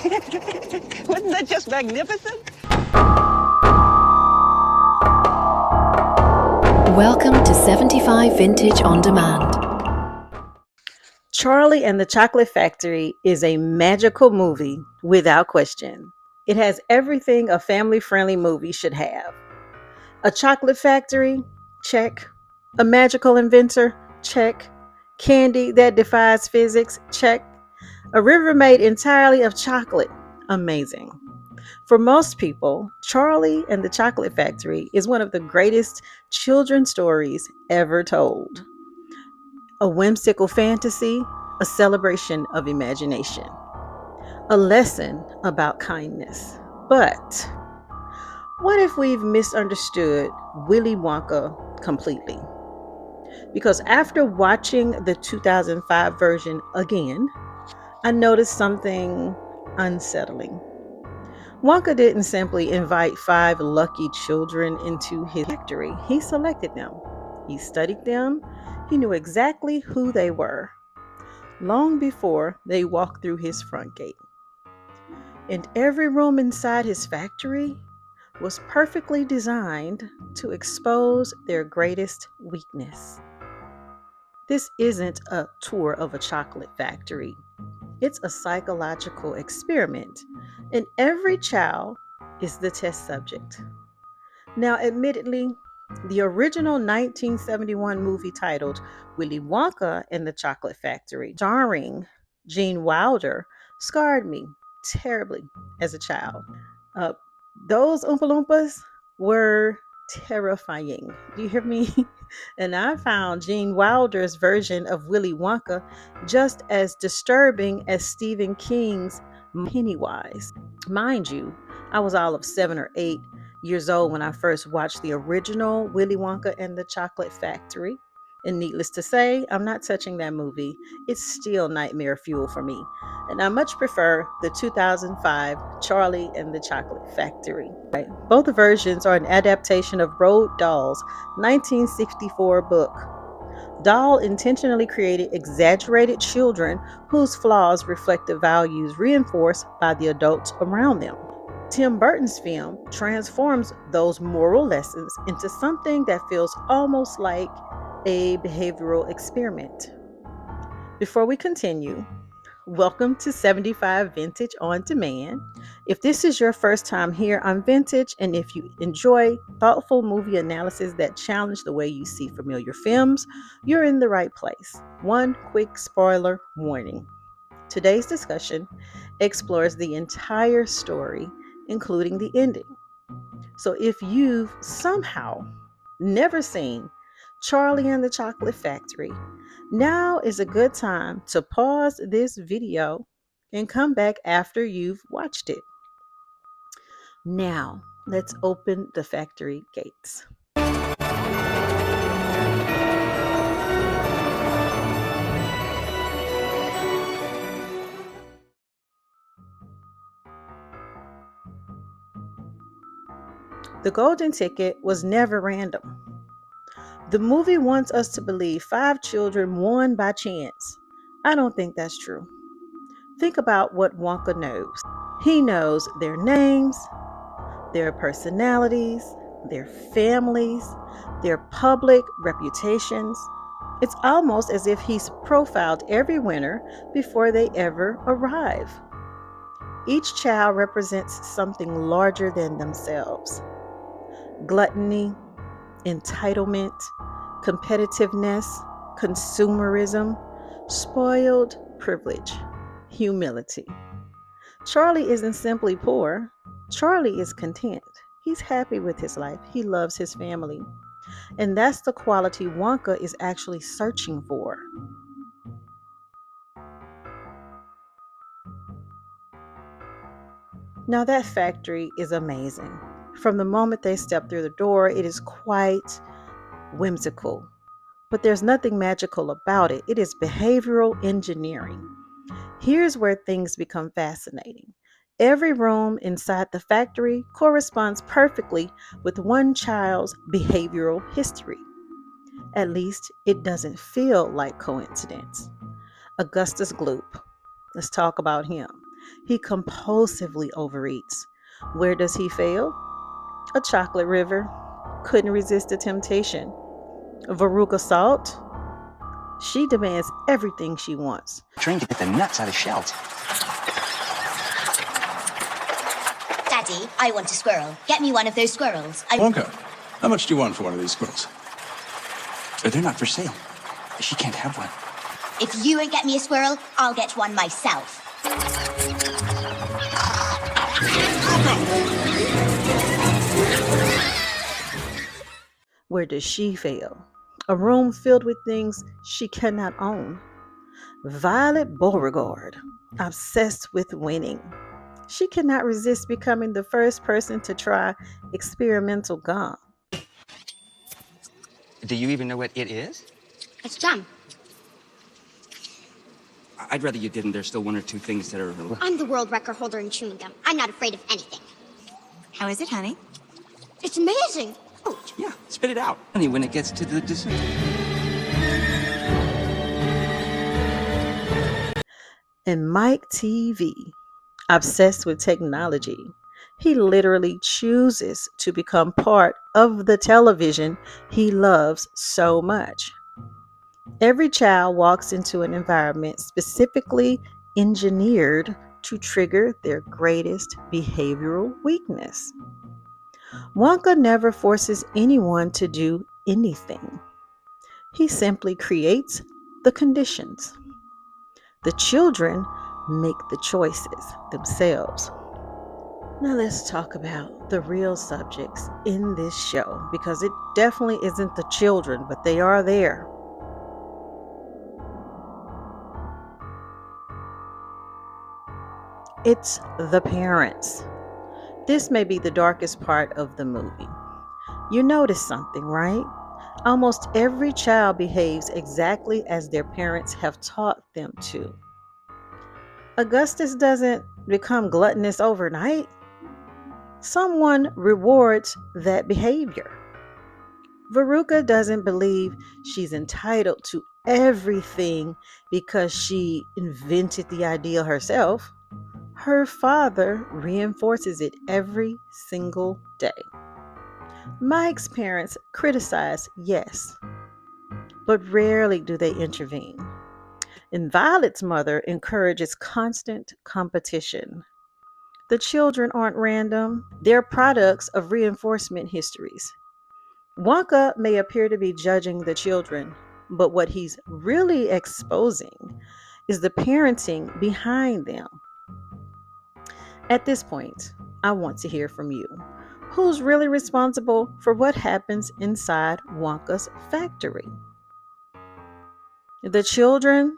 Wasn't that just magnificent? Welcome to 75 Vintage On Demand. Charlie and the Chocolate Factory is a magical movie without question. It has everything a family-friendly movie should have. A chocolate factory? Check. A magical inventor? Check. Candy that defies physics? Check. A river made entirely of chocolate? Amazing. For most people, Charlie and the Chocolate Factory is one of the greatest children's stories ever told. A whimsical fantasy, a celebration of imagination, a lesson about kindness. But what if we've misunderstood Willy Wonka completely? Because after watching the 2005 version again, I noticed something unsettling. Wonka didn't simply invite 5 lucky children into his factory. He selected them. He studied them. He knew exactly who they were long before they walked through his front gate. And every room inside his factory was perfectly designed to expose their greatest weakness. This isn't a tour of a chocolate factory. It's a psychological experiment, and every child is the test subject. Now, admittedly, the original 1971 movie titled Willy Wonka and the Chocolate Factory, starring Gene Wilder, scarred me terribly as a child. Uh, those Oompa Loompas were terrifying. Do you hear me? And I found Gene Wilder's version of Willy Wonka just as disturbing as Stephen King's Pennywise. Mind you, I was all of 7 or 8 years old when I first watched the original Willy Wonka and the Chocolate Factory. And needless to say, I'm not touching that movie. It's still nightmare fuel for me. And I much prefer the 2005 Charlie and the Chocolate Factory. Right. Both versions are an adaptation of Roald Dahl's 1964 book. Dahl intentionally created exaggerated children whose flaws reflect the values reinforced by the adults around them. Tim Burton's film transforms those moral lessons into something that feels almost like a behavioral experiment. Before we continue, welcome to 75 Vintage On Demand. If this is your first time here on Vintage, and if you enjoy thoughtful movie analysis that challenge the way you see familiar films, you're in the right place. One quick spoiler warning. Today's discussion explores the entire story, including the ending. So if you've somehow never seen Charlie and the Chocolate Factory, now is a good time to pause this video and come back after you've watched it. Now, let's open the factory gates. The golden ticket was never random. The movie wants us to believe 5 children won by chance. I don't think that's true. Think about what Wonka knows. He knows their names, their personalities, their families, their public reputations. It's almost as if he's profiled every winner before they ever arrive. Each child represents something larger than themselves: gluttony, entitlement, competitiveness, consumerism, spoiled privilege, humility. Charlie isn't simply poor. Charlie is content. He's happy with his life. He loves his family. And that's the quality Wonka is actually searching for. Now, that factory is amazing. From the moment they step through the door, it is quite whimsical. But there's nothing magical about it. It is behavioral engineering. Here's where things become fascinating. Every room inside the factory corresponds perfectly with one child's behavioral history. At least it doesn't feel like coincidence. Augustus Gloop. Let's talk about him. He compulsively overeats. Where does he fail? A chocolate river. Couldn't resist the temptation. Veruca Salt. She demands everything she wants. Trying to get the nuts out of shells. Daddy, I want a squirrel. Get me one of those squirrels. Wonka, how much do you want for one of these squirrels? They're not for sale. She can't have one. If you won't get me a squirrel, I'll get one myself. Where does she fail? A room filled with things she cannot own. Violet Beauregarde, obsessed with winning. She cannot resist becoming the first person to try experimental gum. Do you even know what it is? It's jam. I'd rather you didn't. There's still one or two things that are... I'm the world record holder in chewing gum. I'm not afraid of anything. How is it, honey? It's amazing. Yeah, spit it out. Only when it gets to the dessert. And Mike Teavee, obsessed with technology. He literally chooses to become part of the television he loves so much. Every child walks into an environment specifically engineered to trigger their greatest behavioral weakness. Wonka never forces anyone to do anything. He simply creates the conditions. The children make the choices themselves. Now let's talk about the real subjects in this show, because it definitely isn't the children, but they are there. It's the parents. This may be the darkest part of the movie. You notice something, right? Almost every child behaves exactly as their parents have taught them to. Augustus doesn't become gluttonous overnight. Someone rewards that behavior. Veruca doesn't believe she's entitled to everything because she invented the idea herself. Her father reinforces it every single day. Mike's parents criticize, yes, but rarely do they intervene. And Violet's mother encourages constant competition. The children aren't random, they're products of reinforcement histories. Wonka may appear to be judging the children, but what he's really exposing is the parenting behind them. At this point, I want to hear from you. Who's really responsible for what happens inside Wonka's factory? The children,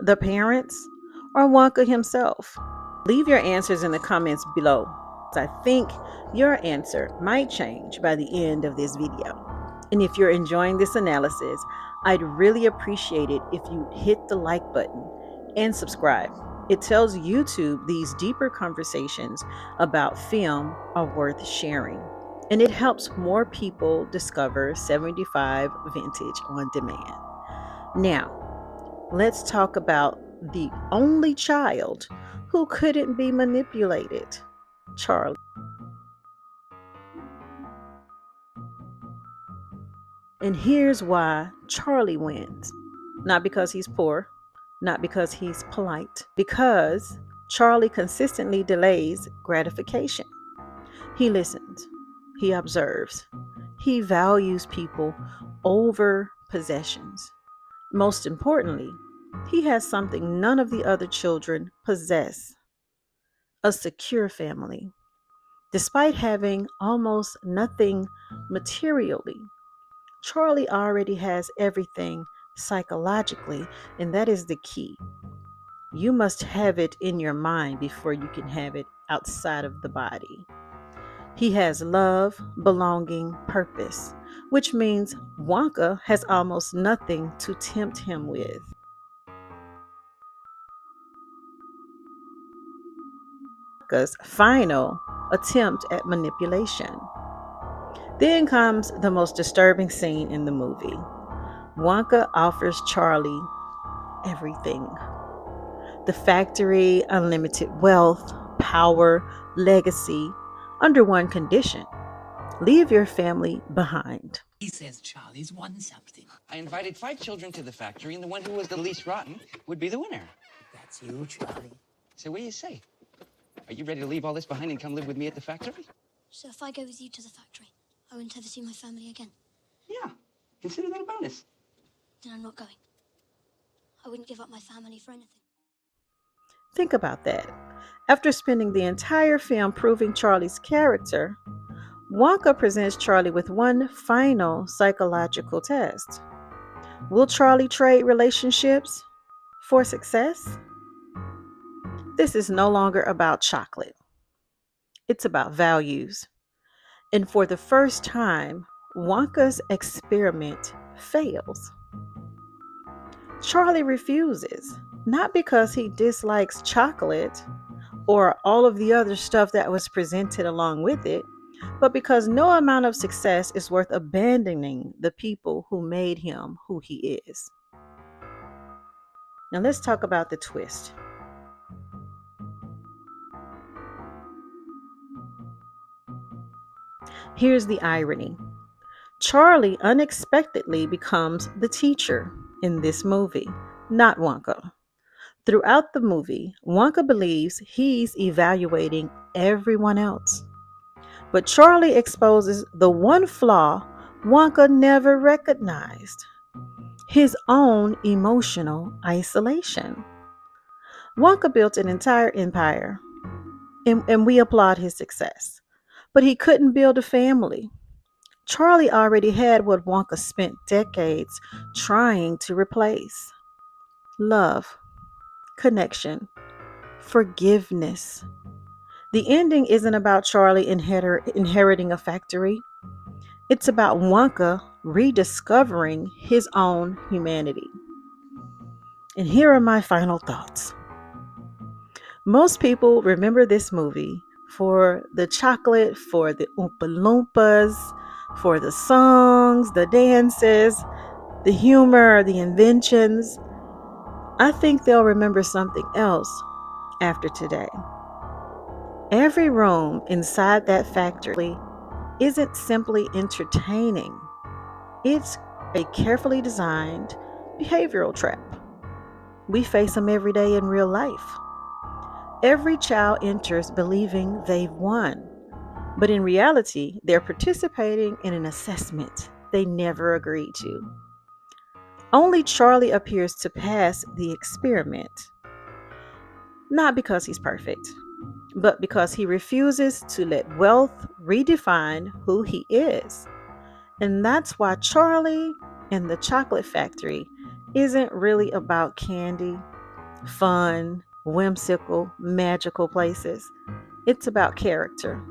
the parents, or Wonka himself? Leave your answers in the comments below. I think your answer might change by the end of this video. And if you're enjoying this analysis, I'd really appreciate it if you hit the like button and subscribe. It tells YouTube these deeper conversations about film are worth sharing. And it helps more people discover 75 Vintage on Demand. Now, let's talk about the only child who couldn't be manipulated, Charlie. And here's why Charlie wins. Not because he's poor, not because he's polite, because Charlie consistently delays gratification. He listens, he observes, he values people over possessions. Most importantly, he has something none of the other children possess: a secure family. Despite having almost nothing materially, Charlie already has everything psychologically, and that is the key. You must have it in your mind before you can have it outside of the body. He has love, belonging, purpose, which means Wonka has almost nothing to tempt him with. Wonka's final attempt at manipulation. Then comes the most disturbing scene in the movie. Wonka offers Charlie everything. The factory, unlimited wealth, power, legacy, under one condition: leave your family behind. He says Charlie's won something. I invited 5 children to the factory, and the one who was the least rotten would be the winner. That's you, Charlie. So what do you say? Are you ready to leave all this behind and come live with me at the factory? So if I go with you to the factory, I won't ever see my family again. Yeah. Consider that a bonus. Then I'm not going. I wouldn't give up my family for anything. Think about that. After spending the entire film proving Charlie's character, Wonka presents Charlie with one final psychological test. Will Charlie trade relationships for success? This is no longer about chocolate. It's about values. And for the first time, Wonka's experiment fails. Charlie refuses, not because he dislikes chocolate or all of the other stuff that was presented along with it, but because no amount of success is worth abandoning the people who made him who he is. Now let's talk about the twist. Here's the irony. Charlie unexpectedly becomes the teacher in this movie, not Wonka. Throughout the movie, Wonka believes he's evaluating everyone else. But Charlie exposes the one flaw Wonka never recognized: his own emotional isolation. Wonka built an entire empire, and we applaud his success. But he couldn't build a family. Charlie already had what Wonka spent decades trying to replace: love, connection, forgiveness. The ending isn't about Charlie inheriting a factory. It's about Wonka rediscovering his own humanity. And here are my final thoughts. Most people remember this movie for the chocolate, for the Oompa Loompas, for the songs, the dances, the humor, the inventions. I think they'll remember something else after today. Every room inside that factory isn't simply entertaining. It's a carefully designed behavioral trap. We face them every day in real life. Every child enters believing they've won, but in reality, they're participating in an assessment they never agreed to. Only Charlie appears to pass the experiment, not because he's perfect, but because he refuses to let wealth redefine who he is. And that's why Charlie and the Chocolate Factory isn't really about candy, fun, whimsical, magical places. It's about character.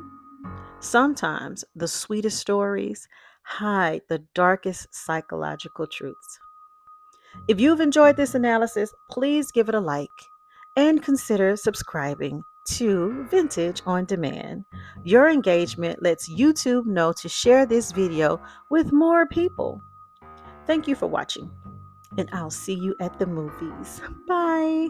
Sometimes the sweetest stories hide the darkest psychological truths. If you've enjoyed this analysis, please give it a like and consider subscribing to Vintage on Demand. Your engagement lets YouTube know to share this video with more people. Thank you for watching, and I'll see you at the movies. Bye.